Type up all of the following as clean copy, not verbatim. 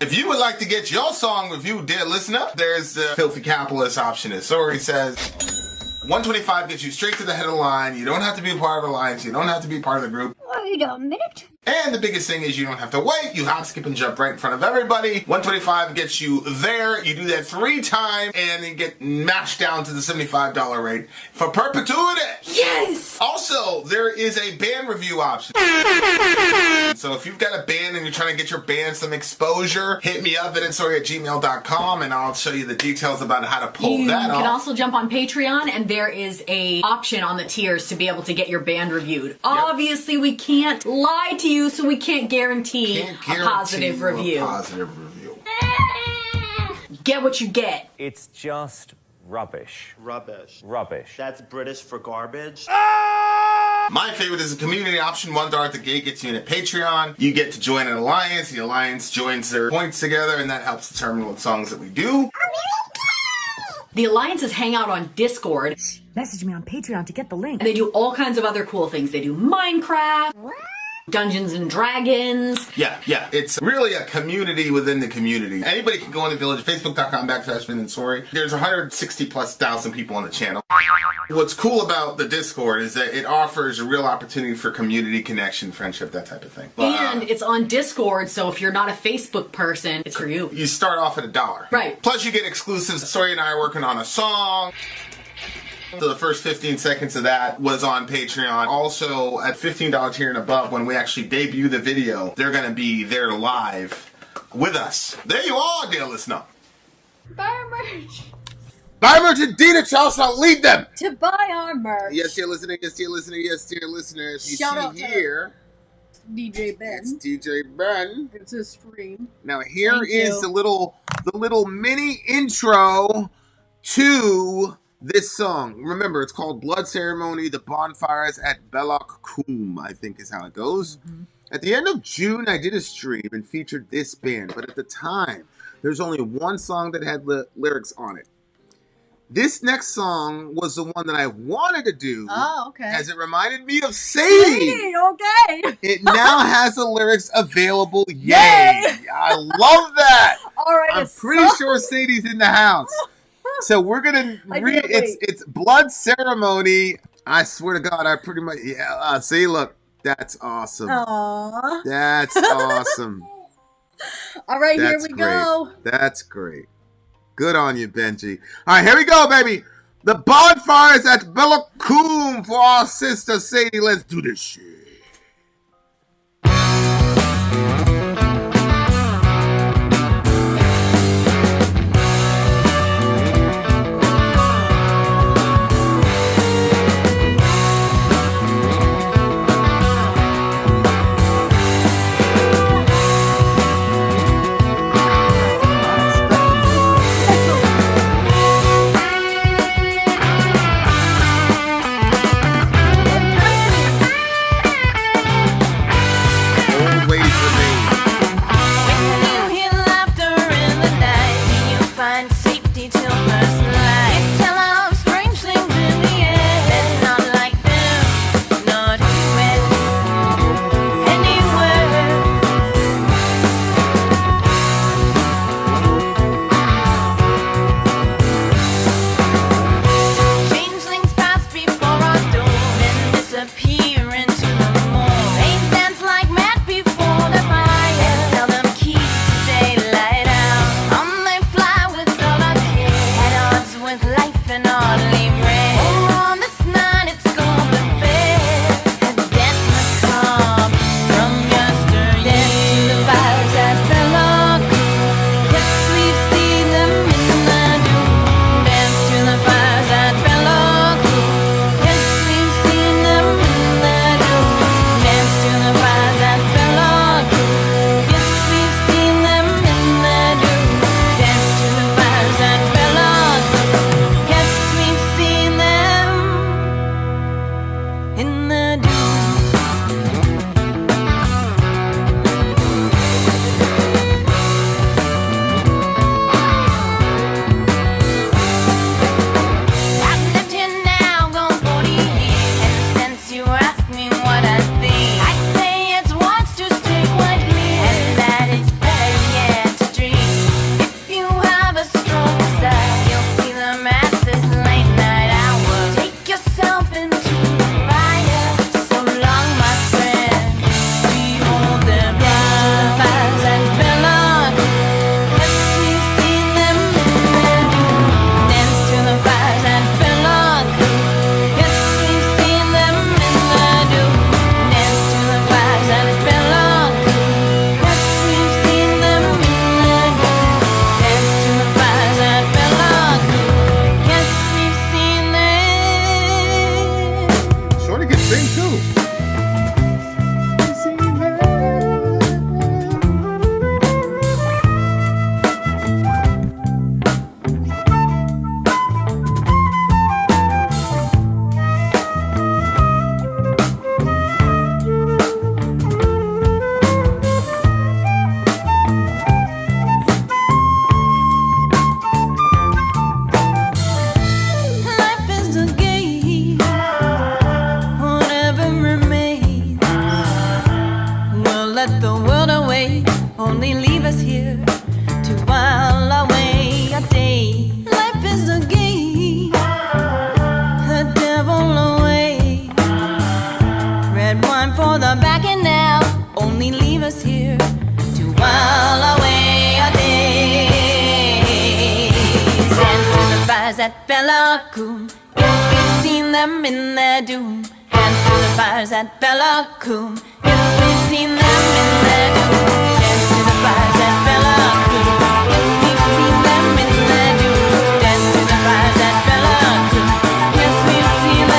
If you would like to get your song reviewed, dear listener, there's the Filthy Capitalist option. As Sori says, $125 gets you straight to the head of the line. You don't have to be a part of the alliance. You don't have to be part of the group. Wait a minute. And the biggest thing is you don't have to wait. You hop, skip, and jump right in front of everybody. $125 gets you there. You do that 3 times, and you get mashed down to the $75 rate for perpetuity. Yes! Also, there is a band review option. So if you've got a band and you're trying to get your band some exposure, hit me up at vinsori@gmail.com, and I'll show you the details about how to pull that off. You can also jump on Patreon, and there is a option on the tiers to be able to get your band reviewed. Yep. Obviously, we can't lie to you, so we can't guarantee a positive review. Get what you get. It's just rubbish. Rubbish. Rubbish. That's British for garbage. My favorite is the community option. $1 at the gate gets you in a Patreon. You get to join an alliance. The alliance joins their points together, and that helps determine what songs that we do. The alliances hang out on Discord. Message me on Patreon to get the link. And they do all kinds of other cool things. They do Minecraft, Dungeons and Dragons. Yeah. It's really a community within the community. Anybody can go in the village, facebook.com/Vin and Sori. There's 160,000+ people on the channel. What's cool about the Discord is that it offers a real opportunity for community connection, friendship, that type of thing. And it's on Discord, so if you're not a Facebook person, it's for you. You start off at $1. Right. Plus you get exclusives. Sori and I are working on a song. So the first 15 seconds of that was on Patreon. Also, at $15 tier and above, when we actually debut the video, they're going to be there live with us. There you are, dear listener. Buy our merch. Buy merch indeed, it shall not lead them. To buy our merch. Yes, dear listener, yes, dear listener, yes, dear listener. If you Shout out see to here, DJ Ben. it's DJ Ben. It's a stream. Now here Thank is you. the little mini intro to this song. Remember, it's called Blood Ceremony, the Bonfires at Belloc, Coomb, I think is how it goes. Mm-hmm. At the end of June, I did a stream and featured this band, but at the time, there's only one song that had lyrics on it. This next song was the one that I wanted to do. Oh, okay. As it reminded me of Sadie. Okay. It now has the lyrics available. Yay! Yay! I love that. All right. I'm pretty sure Sadie's in the house. So we're gonna read. It's Blood Ceremony. I swear to God, I pretty much see. Look, that's awesome. Aww. That's awesome. All right, That's here we great. go. That's great. Good on you, Benji. All right, here we go, baby. The Bonfires at Belloc Coomb for our sister Sadie. Let's do this shit. us here to while away a day. Life is a game, the devil away. Red wine for the back and now, only leave us here to while away a day. Dance to the fires at Belloc. Yes, we've seen them in their doom. Dance to the fires at Belloc. Yes, we've seen them in their doom. Dance to the fires at Belloc. Yes, we've seen them in their doom. Dance to the fires at Belloc. Yes, we've seen them.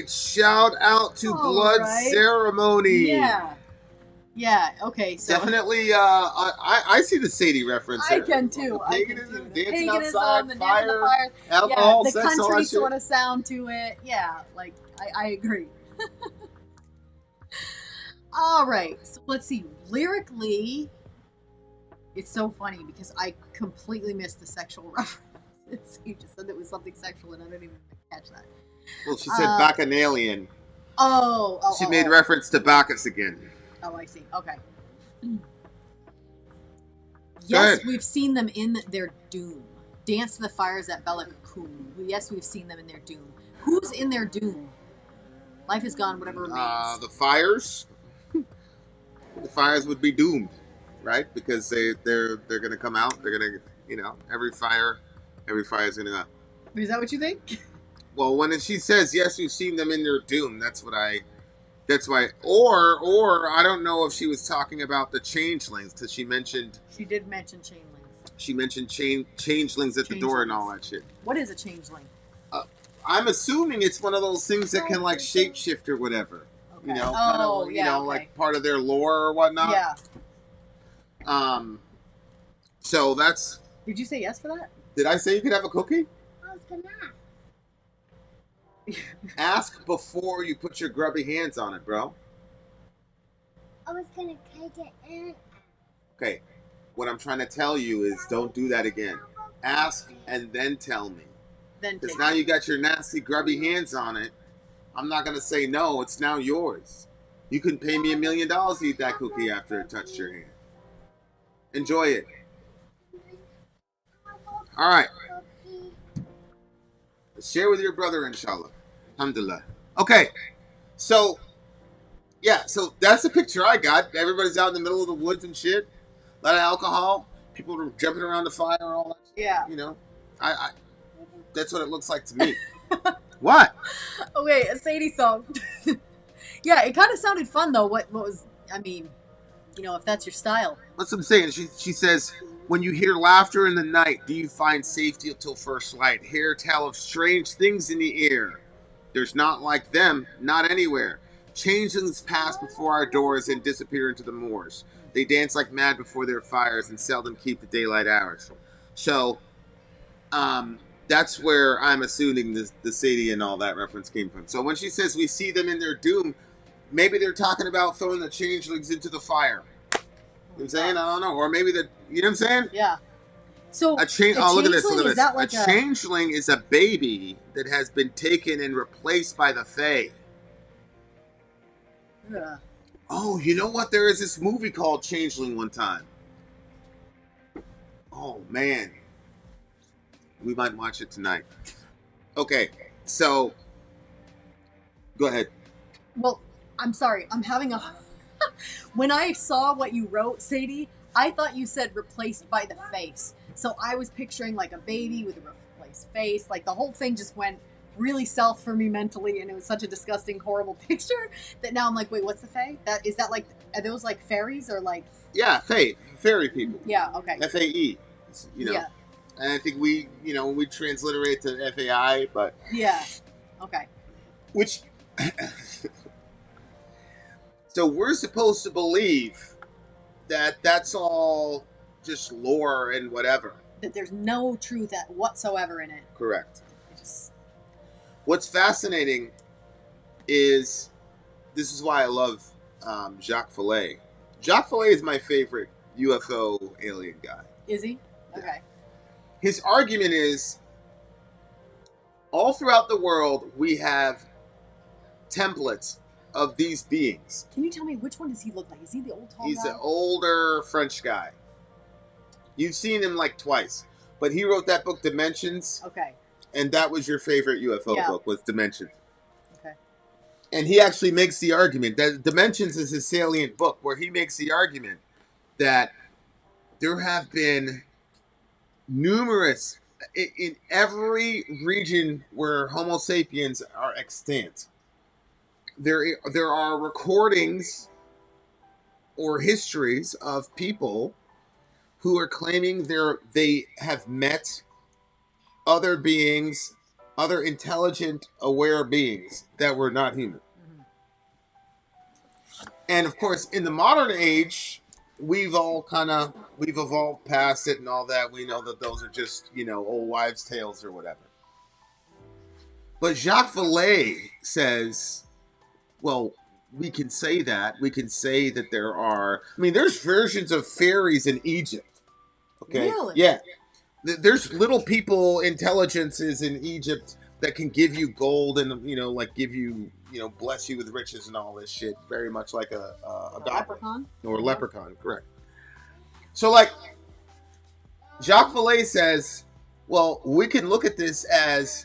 Shout out to Blood Ceremony. Yeah. Yeah, okay, so definitely I see the Sadie reference I there. can too. Paganism, The dancing paganism, outside, the fire, dancing fire. alcohol, yeah, the sex, all country that shit. sort of sound to it. Yeah, like I agree. All right, so let's see. Lyrically, it's so funny because I completely missed the sexual reference. You just said it was something sexual, and I didn't even catch that. Well, she said Bacchanalian. She made reference to Bacchus again. Oh, I see. Okay. Yes, we've seen them in their doom. Dance to the fires at Belloc. Yes, we've seen them in their doom. Who's in their doom? Life is gone, whatever remains. The fires. The fires would be doomed, right? Because they're gonna come out. They're gonna, every fire is gonna. Is that what you think? Well, when she says yes, we've seen them in their doom. That's why. Or I don't know if she was talking about the changelings, because she did mention changelings. She mentioned changelings at the door and all that shit. What is a changeling? I'm assuming it's one of those things that can like shapeshift or whatever. Okay. Like part of their lore or whatnot. Yeah. So that's. Did you say yes for that? Did I say you could have a cookie? I was gonna ask. Ask before you put your grubby hands on it, bro. I was gonna take it in. Okay. What I'm trying to tell you is don't do that again. Ask and then tell me. Because now you got your nasty grubby hands on it. I'm not going to say no. It's now yours. You can pay me $1 million to eat that cookie after it touched your hand. Enjoy it. All right. Share with your brother, inshallah. Alhamdulillah. Okay. So, yeah. So that's the picture I got. Everybody's out in the middle of the woods and shit. A lot of alcohol. People are jumping around the fire, all that shit. Yeah. I that's what it looks like to me. What? Okay, a Sadie song. Yeah, it kind of sounded fun though. What was? I mean, if that's your style. That's what I'm saying. She says, when you hear laughter in the night, do you find safety till first light? Hear tell of strange things in the air. There's not like them, not anywhere. Changelings pass before our doors and disappear into the moors. They dance like mad before their fires and seldom keep the daylight hours. So, that's where I'm assuming the Sadie and all that reference came from. So when she says we see them in their doom, maybe they're talking about throwing the changelings into the fire. You know what I'm saying? I don't know. Or maybe you know what I'm saying? Yeah. So look at this. Look at this. Like a changeling is a baby that has been taken and replaced by the Fae. Yeah. Oh, you know what? There is this movie called Changeling one time. Oh man, we might watch it tonight. Okay, so go ahead. Well, I'm sorry. I'm having a. When I saw what you wrote, Sadie, I thought you said replaced by the face. So I was picturing like a baby with a replaced face. Like the whole thing just went really south for me mentally, and it was such a disgusting, horrible picture that now I'm like, wait, what's the fae? Is that like, are those like fairies or like? Yeah, fae, fairy people. Yeah. Okay. FAE. You know. Yeah. And I think we transliterate to FAI, but Yeah. Okay. which. So we're supposed to believe that that's all just lore and whatever. That there's no truth whatsoever in it. Correct. I just. What's fascinating is, this is why I love Jacques Vallée. Jacques Vallée is my favorite UFO alien guy. Is he? Okay. His argument is, all throughout the world, we have templates of these beings. Can you tell me which one does he look like? Is he the old tall He's guy? an older French guy. You've seen him like twice. But he wrote that book, Dimensions. Okay. And that was your favorite UFO book, was Dimensions. Okay. And he actually makes the argument that Dimensions is his salient book, where he makes the argument that there have been numerous, in every region where Homo sapiens are extant, there are recordings or histories of people who are claiming they have met other beings, other intelligent, aware beings that were not human. And of course, in the modern age, we've evolved past it and all that. We know that those are just, old wives' tales or whatever. But Jacques Vallée says, well, we can say that. We can say that there are... I mean, there's versions of fairies in Egypt. Okay? Really? Yeah. There's little people intelligences in Egypt that can give you gold and, give you, bless you with riches and all this shit. Very much like a leprechaun? Or a leprechaun, correct. So, like, Jacques Vallée says, well, we can look at this as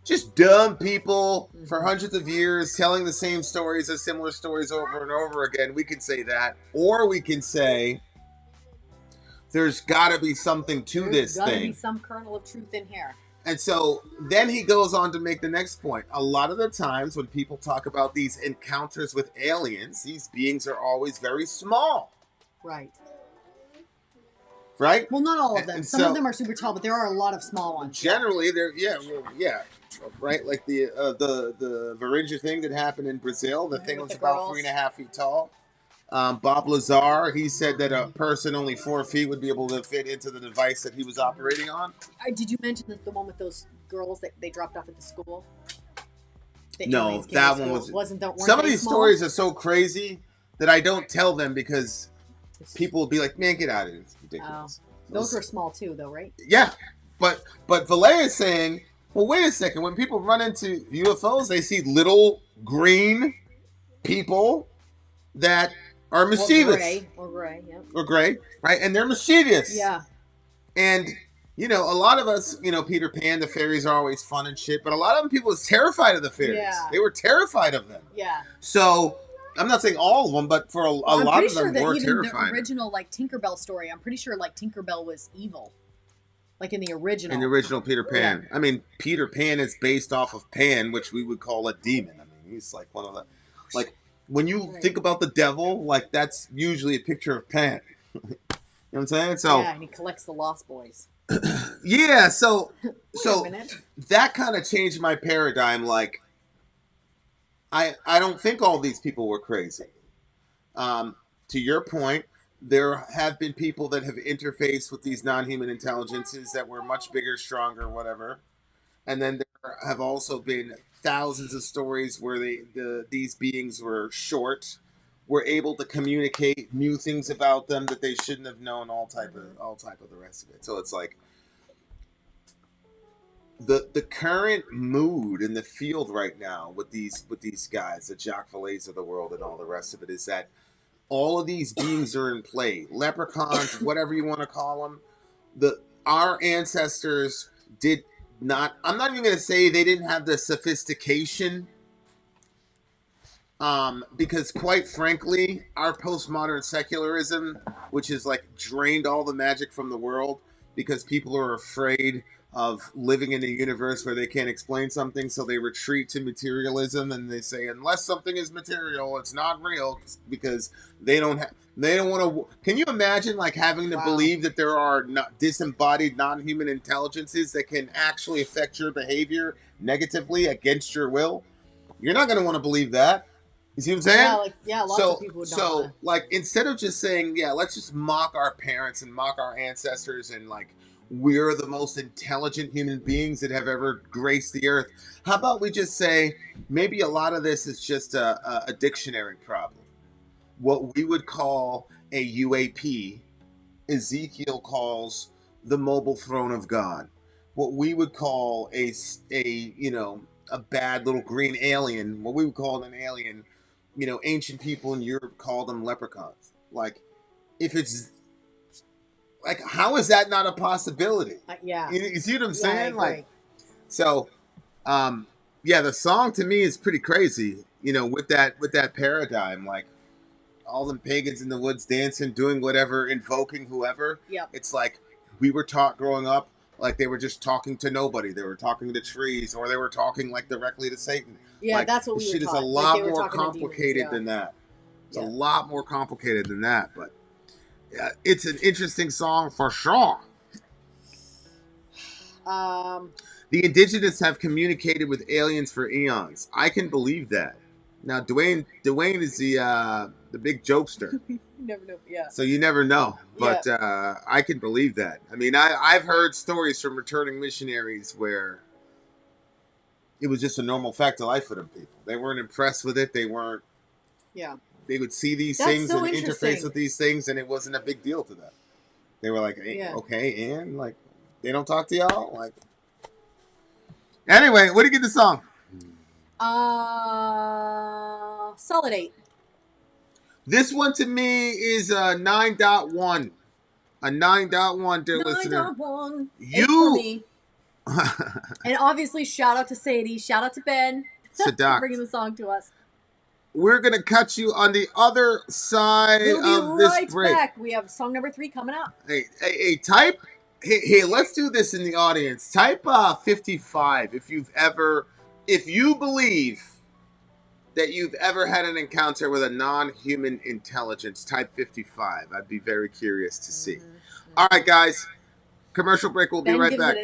just dumb people for hundreds of years telling the same stories or similar stories over and over again. We can say that. Or we can say there's got to be something to this There's got to thing. be some kernel of truth in here. And so then he goes on to make the next point. A lot of the times when people talk about these encounters with aliens, these beings are always very small. Right. Right? Well, not all of them. And Some so- of them are super tall, but there are a lot of small ones. Generally, they're right. Like the Varinja thing that happened in Brazil. The thing with was the about girls. 3.5 feet tall. Bob Lazar, he said that a person only 4 feet would be able to fit into the device that he was operating on. Did you mention the one with those girls that they dropped off at the school? The No, aliens came that to one school? was. Wasn't that? Some of these stories are so crazy that I don't tell them because people will be like, "Man, get out of here! It's ridiculous." Those were small too, though, right? Yeah, but Vallée is saying, well, wait a second. When people run into UFOs, they see little green people that are mischievous. Or gray, yeah. Or gray, right? And they're mischievous. Yeah. And, a lot of us, Peter Pan, the fairies are always fun and shit, but a lot of them, people was terrified of the fairies. Yeah. They were terrified of them. Yeah. So, I'm not saying all of them, but for a lot of them were even terrified. the original, like, Tinkerbell story, I'm pretty sure, like, Tinkerbell was evil. Like, in the original. In the original Peter Pan. Yeah. I mean, Peter Pan is based off of Pan, which we would call a demon. I mean, he's like one of the... Like, when you think about the devil, like, that's usually a picture of Pan. You know what I'm saying? So, yeah, and he collects the Lost Boys. yeah, so Wait a minute. that kind of changed my paradigm. Like, I don't think all these people were crazy. To your point, there have been people that have interfaced with these non-human intelligences that were much bigger, stronger, whatever. And then there have also been thousands of stories where these beings were short, were able to communicate, knew things about them that they shouldn't have known, all type of the rest of it. So it's like the current mood in the field right now with these guys, the Jacques Vallées of the world and all the rest of it, is that all of these beings are in play. Leprechauns, whatever you want to call them, our ancestors did not. I'm not even going to say they didn't have the sophistication. Because quite frankly, our postmodern secularism, which has like drained all the magic from the world, because people are afraid of living in a universe where they can't explain something, so they retreat to materialism and they say unless something is material, it's not real, because they don't want to. Can you imagine like having to believe that there are disembodied non-human intelligences that can actually affect your behavior negatively against your will? You're not going to want to believe that. You see what I'm saying? Lots of people would not wanna. Like, instead of just saying, yeah, let's just mock our parents and mock our ancestors and, like, we're the most intelligent human beings that have ever graced the earth, how about we just say, maybe a lot of this is just a dictionary problem. What we would call a UAP, Ezekiel calls the mobile throne of God. What we would call a bad little green alien, what we would call an alien, ancient people in Europe call them leprechauns. Like, if it's like, how is that not a possibility? You see what I'm saying? Like, so, the song to me is pretty crazy. With that paradigm, like all them pagans in the woods dancing, doing whatever, invoking whoever. Yep. It's like we were taught growing up. Like they were just talking to nobody. They were talking to trees, or they were talking like directly to Satan. Yeah, like, that's what we were shit taught. is a lot Like, more complicated than that. It's a lot more complicated than that. But yeah, it's an interesting song for sure. The indigenous have communicated with aliens for eons. I can believe that. Now, Dwayne is the big jokester. You never know. Yeah. So you never know. But I can believe that. I mean, I've heard stories from returning missionaries where it was just a normal fact of life for them people. They weren't impressed with it. They weren't. Yeah. They would see these That's things so and interesting. interface with these things, and it wasn't a big deal to them. They were like, hey, okay, and like, they don't talk to y'all? Like, anyway, what do you get the song? Solid 8. This one to me is a 9.1. A 9.1, dear listener. 9.1. You. For me. And obviously, shout out to Sadie. Shout out to Ben. Sadak. Bringing the song to us. We're going to catch you on the other side of this break. We'll be right back. We have song number 3 coming up. Hey, type. Hey, let's do this in the audience. Type 55 if you believe that you've ever had an encounter with a non-human intelligence. Type 55. I'd be very curious to see. All right, guys. Commercial break. We'll be right back.